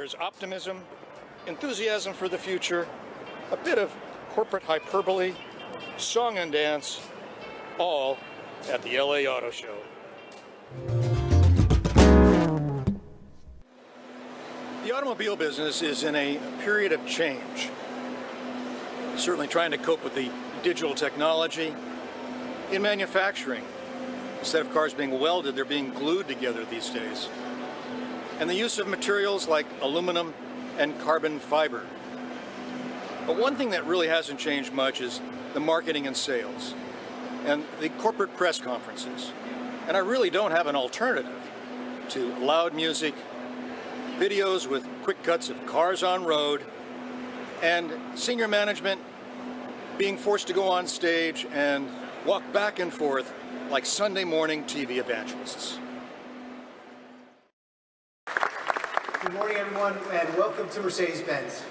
There's optimism, enthusiasm for the future, a bit of corporate hyperbole, song and dance, all at the LA Auto Show. The automobile business is in a period of change. Certainly trying to cope with the digital technology. In manufacturing, instead of cars being welded, they're being glued together these days. And the use of materials like aluminum and carbon fiber. But one thing that really hasn't changed much is the marketing and sales and the corporate press conferences. And I really don't have an alternative to loud music, videos with quick cuts of cars on road, and senior management being forced to go on stage and walk back and forth like Sunday morning TV evangelists. Good morning, everyone, and welcome to Mercedes-Benz.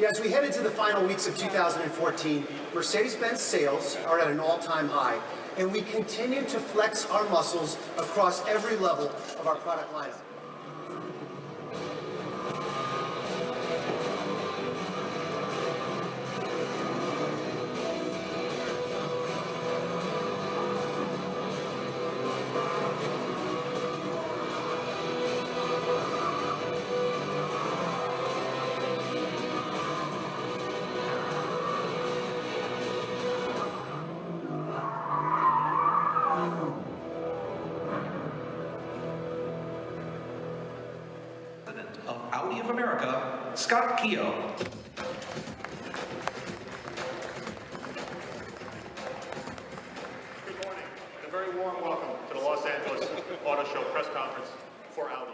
As we head into the final weeks of 2014, Mercedes-Benz sales are at an all-time high, and we continue to flex our muscles across every level of our product lineup. Of Audi of America, Scott Keogh. Good morning, and a very warm welcome to the Los Angeles Auto Show press conference for Audi.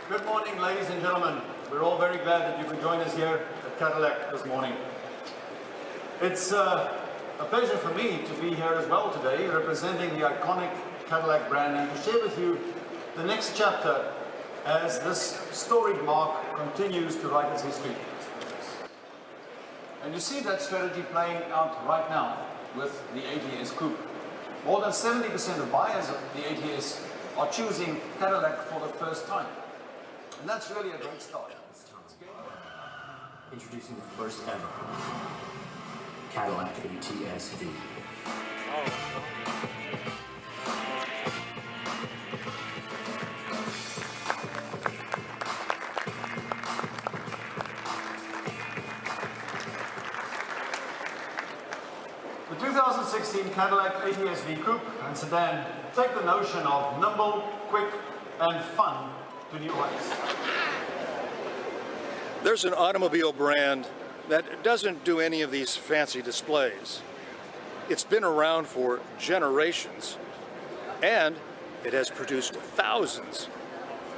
Good morning, ladies and gentlemen. We're all very glad that you could join us here at Cadillac this morning. It's a pleasure for me to be here as well today, representing the iconic Cadillac brand, and to share with you the next chapter as this storied marque continues to write its history. And you see that strategy playing out right now with the ATS Coupe. More than 70% of buyers of the ATS are choosing Cadillac for the first time. And that's really a great start. Introducing the first ever Cadillac ATS-V. The 2016 Cadillac ATS-V Coupe and Sedan take the notion of nimble, quick, and fun to new heights. There's an automobile brand that doesn't do any of these fancy displays. It's been around for generations, and it has produced thousands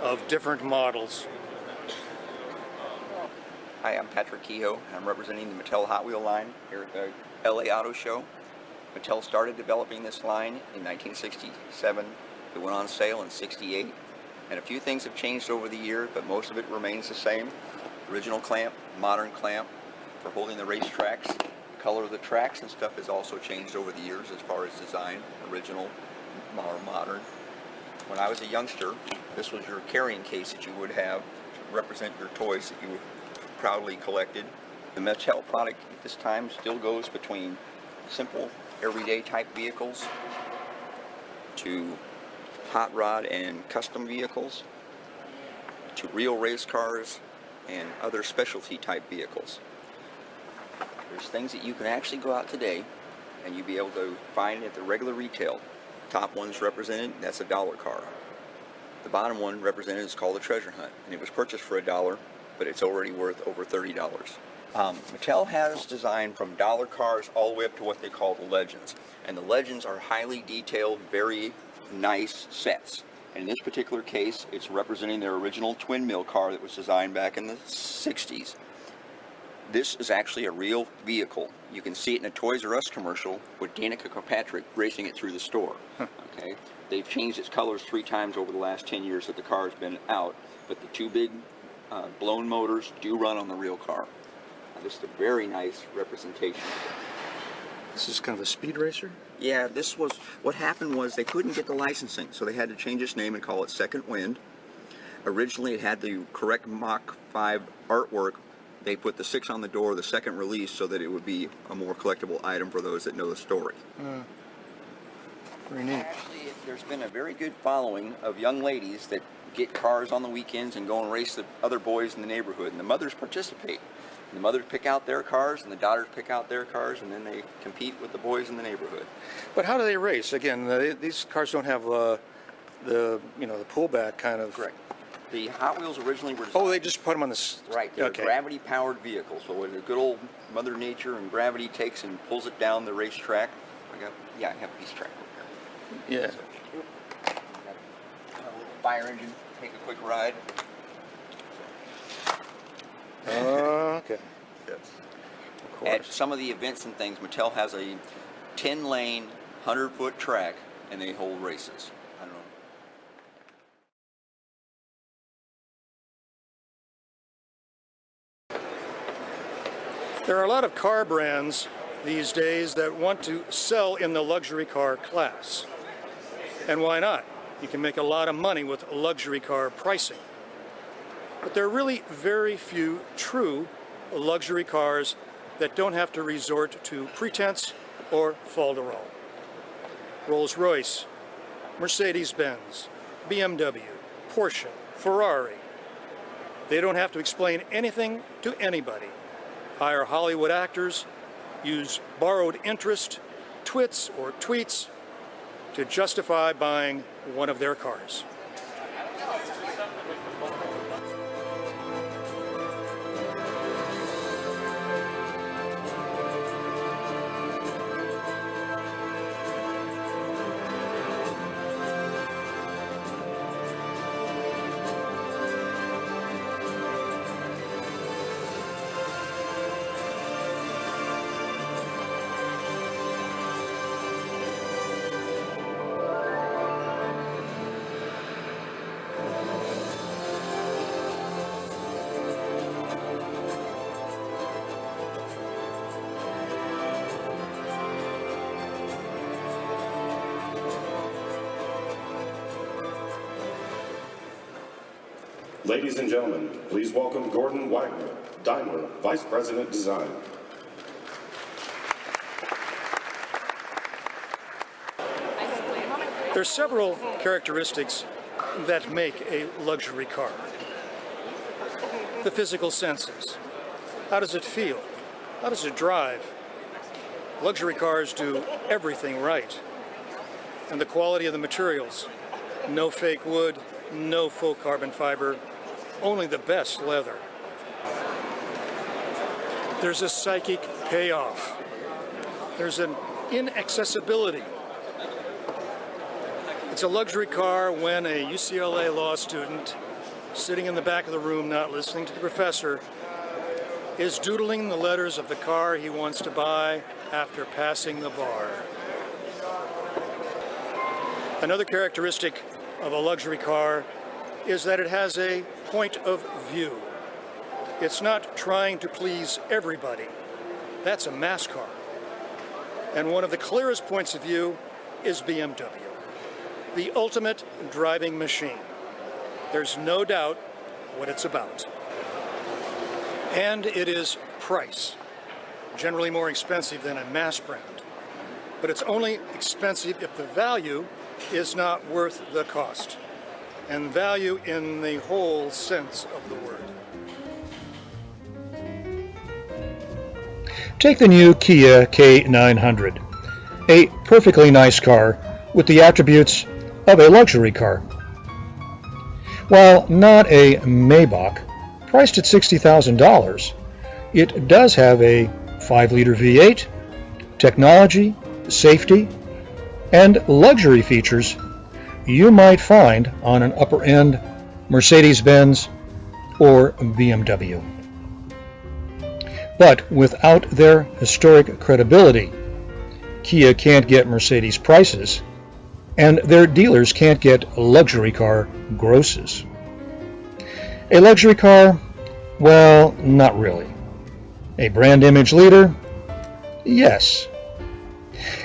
of different models. Hi, I'm Patrick Kehoe. I'm representing the Mattel Hot Wheel line here at the LA Auto Show. Mattel started developing this line in 1967. It went on sale in '68. And a few things have changed over the years, but most of it remains the same. Original clamp, modern clamp for holding the race tracks. The color of the tracks and stuff has also changed over the years as far as design, original or modern. When I was a youngster, this was your carrying case that you would have to represent your toys that you proudly collected. The Mattel product at this time still goes between simple, everyday type vehicles to hot rod and custom vehicles to real race cars and other specialty type vehicles. There's things that you can actually go out today and you'll be able to find at the regular retail. Top one's represented, that's a $1 car. The bottom one represented is called the Treasure Hunt, and it was purchased for $1, but it's already worth over $30. Mattel has designed from dollar cars all the way up to what they call the Legends, and the Legends are highly detailed, very nice sets. And in this particular case, it's representing their original twin mill car that was designed back in the 60s. This is actually a real vehicle. You can see it in a Toys R Us commercial with Danica Kirkpatrick racing it through the store. Okay, They've changed its colors 3 times over the last 10 years that the car's been out, but the 2 big blown motors do run on the real car. This is a very nice representation. This is kind of a speed racer? Yeah, this was, what happened was they couldn't get the licensing, so they had to change its name and call it Second Wind. Originally it had the correct Mach 5 artwork. They put the 6 on the door, the second release, so that it would be a more collectible item for those that know the story. Very neat. Actually, there's been a very good following of young ladies that get cars on the weekends and go and race the other boys in the neighborhood, and the mothers participate. And the mothers pick out their cars, and the daughters pick out their cars, and then they compete with the boys in the neighborhood. But how do they race? Again, these cars don't have the pullback kind of. Correct. The Hot Wheels originally were. Oh, they just put them on the. Right. They're okay. gravity-powered vehicles. So when the good old Mother Nature and gravity takes and pulls it down the racetrack. I have a piece of track over here. Yeah. So, got a little fire engine. Take a quick ride. Okay. Yes. Of course. At some of the events and things, Mattel has a 10-lane, 100-foot track, and they hold races. I don't know. There are a lot of car brands these days that want to sell in the luxury car class. And why not? You can make a lot of money with luxury car pricing. But there are really very few true luxury cars that don't have to resort to pretense or falderall. Rolls-Royce, Mercedes-Benz, BMW, Porsche, Ferrari. They don't have to explain anything to anybody. Hire Hollywood actors, use borrowed interest, twits or tweets to justify buying one of their cars. Ladies and gentlemen, please welcome Gordon Wagner, Daimler Vice President Design. There are several characteristics that make a luxury car. The physical senses. How does it feel? How does it drive? Luxury cars do everything right. And the quality of the materials. No fake wood, no faux carbon fiber, only the best leather. There's a psychic payoff. There's an inaccessibility. It's a luxury car when a UCLA law student, sitting in the back of the room not listening to the professor, is doodling the letters of the car he wants to buy after passing the bar. Another characteristic of a luxury car is that it has a point of view. It's not trying to please everybody. That's a mass car. And one of the clearest points of view is BMW, the ultimate driving machine. There's no doubt what it's about. And it is price, generally more expensive than a mass brand. But it's only expensive if the value is not worth the cost. And value in the whole sense of the word. Take the new Kia K900, a perfectly nice car with the attributes of a luxury car. While not a Maybach, priced at $60,000, it does have a 5-liter V8, technology, safety, and luxury features you might find on an upper-end Mercedes-Benz or BMW. But without their historic credibility, Kia can't get Mercedes prices and their dealers can't get luxury car grosses. A luxury car? Well, not really. A brand image leader? Yes.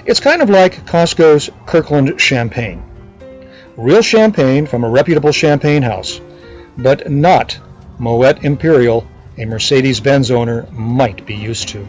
It's kind of like Costco's Kirkland champagne. Real champagne from a reputable champagne house, but not Moet Imperial a Mercedes-Benz owner might be used to.